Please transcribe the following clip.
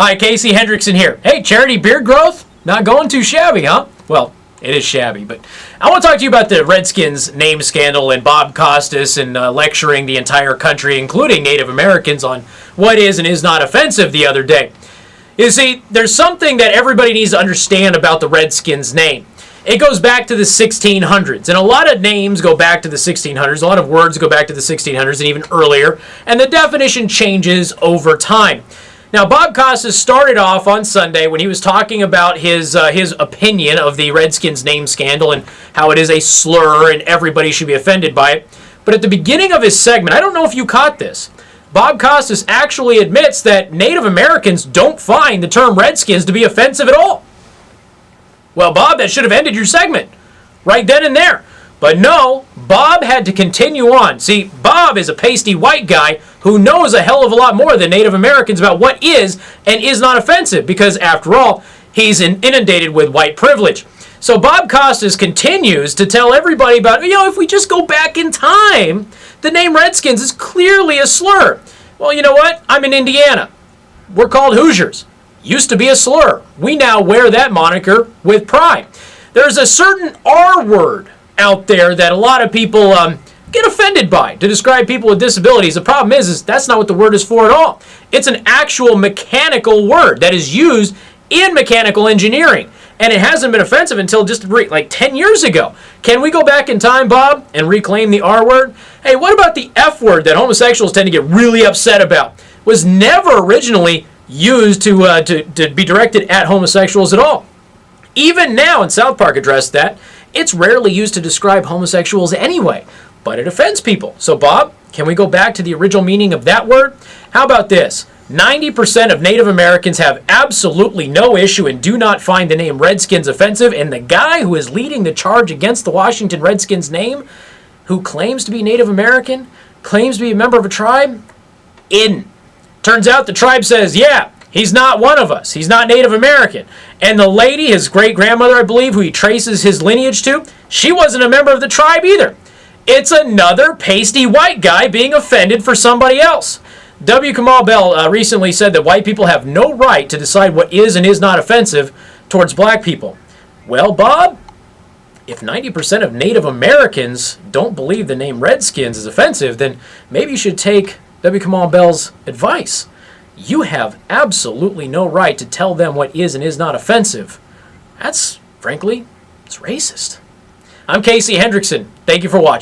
Hi, Casey Hendrickson here. Hey, charity beard growth? Not going too shabby, huh? Well, it is shabby, but I want to talk to you about the Redskins name scandal and Bob Costas and lecturing the entire country, including Native Americans, on what is and is not offensive the other day. You see, there's something that everybody needs to understand about the Redskins name. It goes back to the 1600s, and a lot of names go back to the 1600s, a lot of words go back to the 1600s and even earlier, and the definition changes over time. Now, Bob Costas started off on Sunday when he was talking about his opinion of the Redskins name scandal and how it is a slur and everybody should be offended by it. But at the beginning of his segment, I don't know if you caught this, Bob Costas actually admits that Native Americans don't find the term Redskins to be offensive at all. Well, Bob, that should have ended your segment right then and there. But no, Bob had to continue on. See, Bob is a pasty white guy who knows a hell of a lot more than Native Americans about what is and is not offensive because, after all, he's inundated with white privilege. So Bob Costas continues to tell everybody about, if we just go back in time, the name Redskins is clearly a slur. Well, you know what? I'm in Indiana. We're called Hoosiers. Used to be a slur. We now wear that moniker with pride. There's a certain R word out there that a lot of people get offended by to describe people with disabilities. The problem is that's not what the word is for at all. It's an actual mechanical word that is used in mechanical engineering, and it hasn't been offensive until just like 10 years ago. Can we go back in time, Bob, and reclaim the R word? Hey, what about the F word that homosexuals tend to get really upset about? Was never originally used to be directed at homosexuals at all. Even now, and South Park addressed that, it's rarely used to describe homosexuals anyway, but it offends people. So, Bob, can we go back to the original meaning of that word? How about this? 90% of Native Americans have absolutely no issue and do not find the name Redskins offensive, and the guy who is leading the charge against the Washington Redskins name, who claims to be Native American, claims to be a member of a tribe, turns out the tribe says, yeah, he's not one of us. He's not Native American. And the lady, his great-grandmother, I believe, who he traces his lineage to, she wasn't a member of the tribe either. It's another pasty white guy being offended for somebody else. W. Kamau Bell recently said that white people have no right to decide what is and is not offensive towards black people. Well, Bob, if 90% of Native Americans don't believe the name Redskins is offensive, then maybe you should take W. Kamau Bell's advice. You have absolutely no right to tell them what is and is not offensive. That's, frankly, it's racist. I'm Casey Hendrickson. Thank you for watching.